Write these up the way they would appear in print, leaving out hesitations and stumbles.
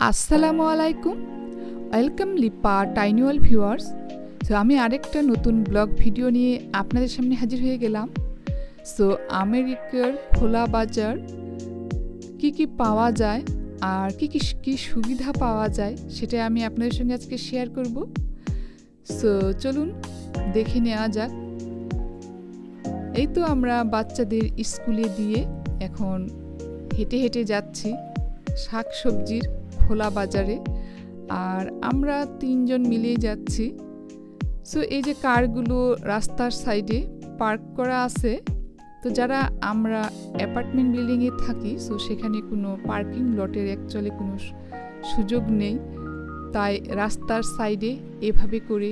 আসসালামু আলাইকুম, welcome Lipa tiny world viewers. So আমি আরেকটা নতুন ব্লগ ভিডিও নিয়ে আপনাদের সামনে হাজির হয়ে গেলাম। সো আমেরিকার খোলা বাজার কি কি পাওয়া যায় আর কি সুবিধা পাওয়া যায় সেটা আমি আপনাদের সঙ্গে আজকে শেয়ার করব। সো চলুন দেখে নেওয়া যাক। এই তো আমরা বাচ্চাদের স্কুলে দিয়ে এখন হেঁটে হেঁটে যাচ্ছি শাক সবজির খোলা বাজারে, আর আমরা তিনজন মিলেই যাচ্ছি। সো এই যে কারগুলো রাস্তার সাইডে পার্ক করা আছে, তো যারা আমরা অ্যাপার্টমেন্ট বিল্ডিংয়ে থাকি, সো সেখানে কোনো পার্কিং লটের অ্যাকচুয়ালি কোনো সুযোগ নেই, তাই রাস্তার সাইডে এভাবে করে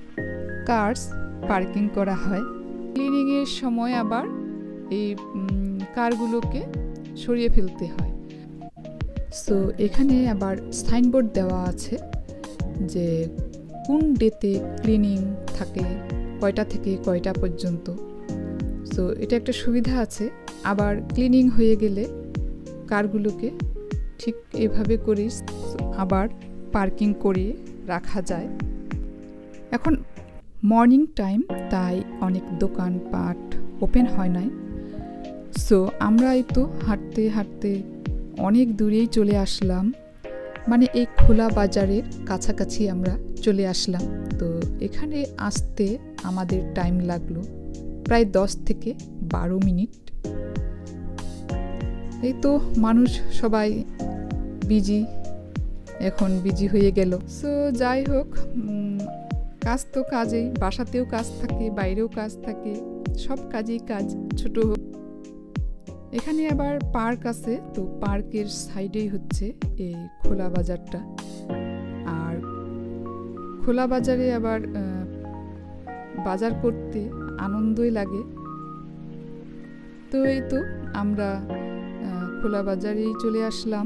কার্স পার্কিং করা হয়। ক্লিনিংয়ের সময় আবার এই কারগুলোকে সরিয়ে ফেলতে হয়। সো এখানে আবার সাইনবোর্ড দেওয়া আছে যে কোন ডেতে ক্লিনিং থাকে, কয়টা থেকে কয়টা পর্যন্ত। সো এটা একটা সুবিধা আছে। আবার ক্লিনিং হয়ে গেলে কারগুলোকে ঠিক এভাবে করে আবার পার্কিং করে রাখা যায়। এখন মর্নিং টাইম, তাই অনেক দোকানপাট ওপেন হয় নাই। সো আমরা এই তো হাঁটতে হাঁটতে অনেক দূরেই চলে আসলাম, মানে এই খোলা বাজারের কাছাকাছি আমরা চলে আসলাম। তো এখানে আসতে আমাদের টাইম লাগলো প্রায় 10 থেকে 12 মিনিট। এই তো মানুষ সবাই এখন বিজি হয়ে গেল। সো যাই হোক, কাজ তো কাজেই, বাসাতেও কাজ থাকে, বাইরেও কাজ থাকে, সব কাজেই কাজ, ছোট হোক। এখানে আবার পার্ক আছে, তো পার্কের সাইডেই হচ্ছে এই খোলা বাজারটা। আর খোলা বাজারে আবার বাজার করতে আনন্দই লাগে। তো এই তো আমরা খোলা বাজারেই চলে আসলাম,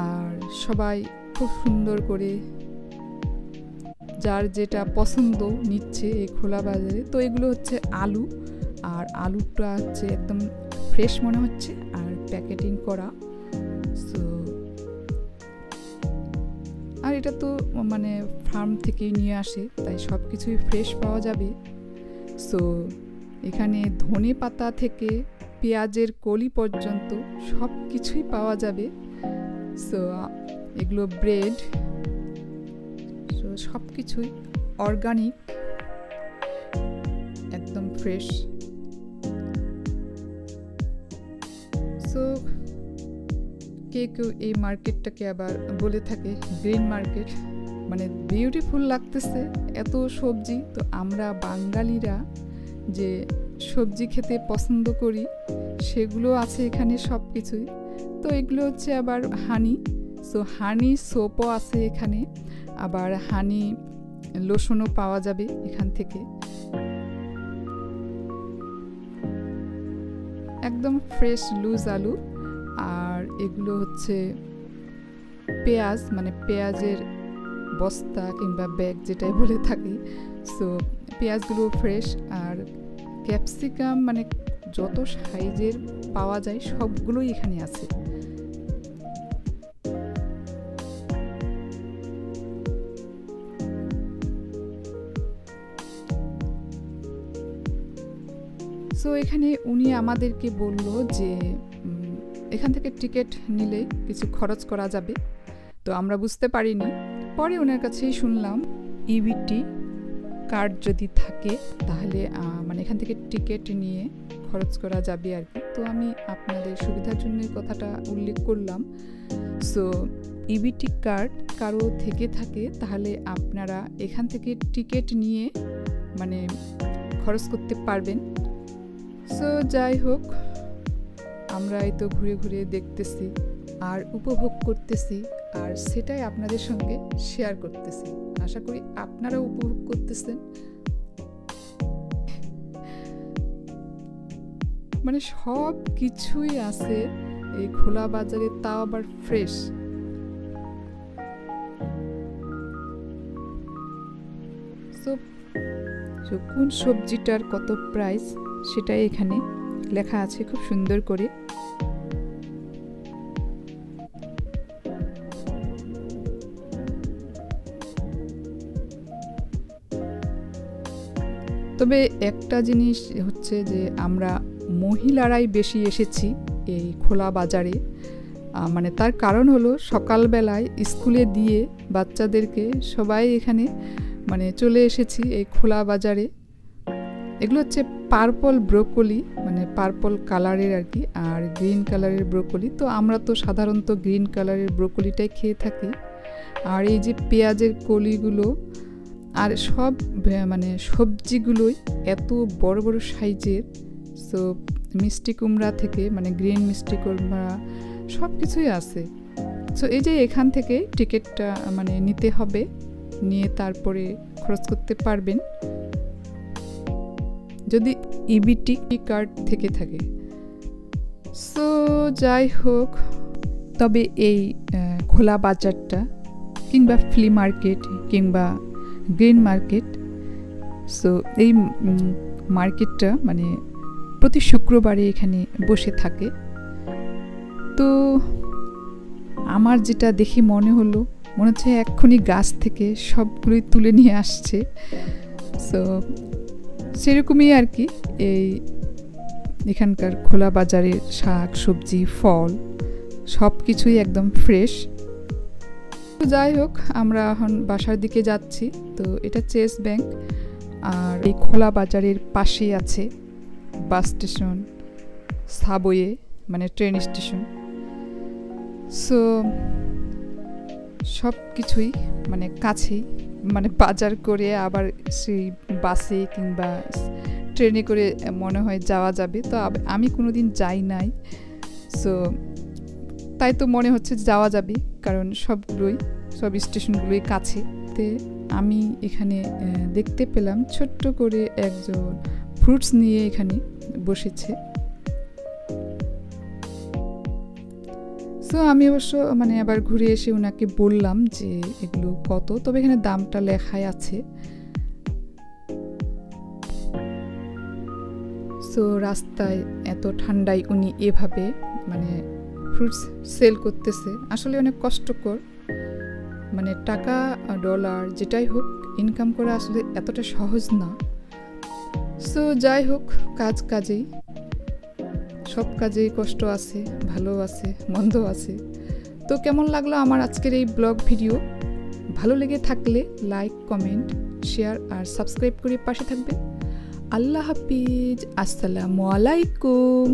আর সবাই খুব সুন্দর করে যার যেটা পছন্দ নিচ্ছে এই খোলা বাজারে। তো এগুলো হচ্ছে আলু, আর আলুটা হচ্ছে একদম ফ্রেশ মনে হচ্ছে আর প্যাকেটিং করা। সো আর এটা তো মানে ফার্ম থেকেই নিয়ে আসে, তাই সব কিছুই ফ্রেশ পাওয়া যাবে। সো এখানে ধনে পাতা থেকে পেঁয়াজের কলি পর্যন্ত সব কিছুই পাওয়া যাবে। সো এগুলো ব্রেড, সো সব কিছুই অর্গানিক, একদম ফ্রেশ। সো কেউ এই মার্কেটটাকে আবার বলে থাকে গ্রিন মার্কেট, মানে বিউটিফুল লাগতেছে এত সবজি। তো আমরা বাঙালিরা যে সবজি খেতে পছন্দ করি সেগুলো আছে এখানে সব কিছুই। তো এগুলো হচ্ছে আবার হানি, সো হানি সোপও আছে এখানে, আবার হানি লোশনও পাওয়া যাবে এখান থেকে। একদম ফ্রেশ লুজ আলু। আর এগুলো হচ্ছে পেঁয়াজ, মানে পেঁয়াজের বস্তা কিংবা ব্যাগ যেটাই বলে থাকি। সো পেঁয়াজগুলো ফ্রেশ, আর ক্যাপসিকাম মানে যত সাইজের পাওয়া যায় সবগুলোই এখানে আছে। সো এখানে উনি আমাদেরকে বলল যে এখান থেকে টিকিট নিলে কিছু খরচ করা যাবে। তো আমরা বুঝতে পারিনি, পরে ওনার কাছেই শুনলাম ইবিটি কার্ড যদি থাকে তাহলে মানে এখান থেকে টিকিট নিয়ে খরচ করা যাবে আর কি। তো আমি আপনাদের সুবিধার জন্য কথাটা উল্লেখ করলাম। সো ইবিটি কার্ড কারো থেকে থাকে তাহলে আপনারা এখান থেকে টিকিট নিয়ে মানে খরচ করতে পারবেন। সো যাই হোক, আমরা এই তো ঘুরে ঘুরে দেখতেছি আর উপভোগ করতেছি, আর সেটাই আপনাদের সঙ্গে শেয়ার করতেছি। আশা করি আপনারাও উপভোগ করতেছেন। মানে সব কিছুই আছে এই খোলা বাজারে, তাও আবার ফ্রেশ। সো কোন সবজিটার কত প্রাইস সেটাই এখানে লেখা আছে খুব সুন্দর করে। তবে একটা জিনিস হচ্ছে যে আমরা মহিলারাই বেশি এসেছি এই খোলা বাজারে। মানে তার কারণ হলো সকালবেলায় স্কুলে দিয়ে বাচ্চাদেরকে সবাই এখানে মানে চলে এসেছি এই খোলা বাজারে। এগুলো হচ্ছে পার্পল ব্রোকলি, মানে পার্পল কালারের আর কি, আর গ্রিন কালারের ব্রোকলি। তো আমরা তো সাধারণত গ্রিন কালারের ব্রোকলিটাই খেয়ে থাকি। আর এই যে পেঁয়াজের কলিগুলো আর সব মানে সবজিগুলোই এত বড় বড় সাইজের। সো মিষ্টি কুমড়া থেকে মানে গ্রিন মিষ্টি কুমড়া সব কিছুই আছে। সো এই যে এখান থেকে টিকিটটা মানে নিতে হবে, নিয়ে তারপরে খরচ করতে পারবেন যদি ইবিটি কার্ড থেকে থাকে। সো যাই হোক, তবে এই খোলা বাজারটা কিংবা ফ্লি মার্কেট কিংবা গ্রিন মার্কেট, সো এই মার্কেটটা মানে প্রতি শুক্রবারে এখানে বসে থাকে। তো আমার যেটা দেখি মনে হচ্ছে এক্ষুনি গাছ থেকে সবগুলোই তুলে নিয়ে আসছে। সো সেরকমই আর কি এই এখানকার খোলা বাজারের শাক সবজি ফল সব কিছুই একদম ফ্রেশ। তো যাই হোক, আমরা এখন বাসার দিকে যাচ্ছি। তো এটা চেস ব্যাংক, আর এই খোলা বাজারের পাশেই আছে বাস স্টেশন, সাবওয়ে মানে ট্রেন স্টেশন। সো সব কিছুই মানে কাছেই, মানে বাজার করে আবার সেই বাসে কিংবা ট্রেনে করে মনে হয় যাওয়া যাবে। তো আমি কোনোদিন যাই নাই, সো তাই তো মনে হচ্ছে যাওয়া যাবে, কারণ সব স্টেশনগুলোই কাছে। তে আমি এখানে দেখতে পেলাম ছোট্ট করে একজন ফ্রুটস নিয়ে এখানে বসেছে। সো আমি অবশ্য মানে আবার ঘুরে এসে ওনাকে বললাম যে এগুলো কত, তবে এখানে দামটা লেখাই আছে। সো রাস্তায় এত ঠান্ডায় উনি এভাবে মানে ফ্রুটস সেল করতেছে, আসলে অনেক কষ্টকর। মানে টাকা ডলার যেটাই হোক ইনকাম করা আসলে এতটা সহজ না। সো যাই হোক, কাজেই সব কাজেই কষ্ট আছে, ভালো আছে, মন্দ আছে। তো কেমন লাগলো আমার আজকের এই ব্লগ ভিডিও? ভালো লেগে থাকলে লাইক কমেন্ট শেয়ার আর সাবস্ক্রাইব করে পাশে থাকবেন। আল্লাহ হাফিজ, আসসালামু আলাইকুম।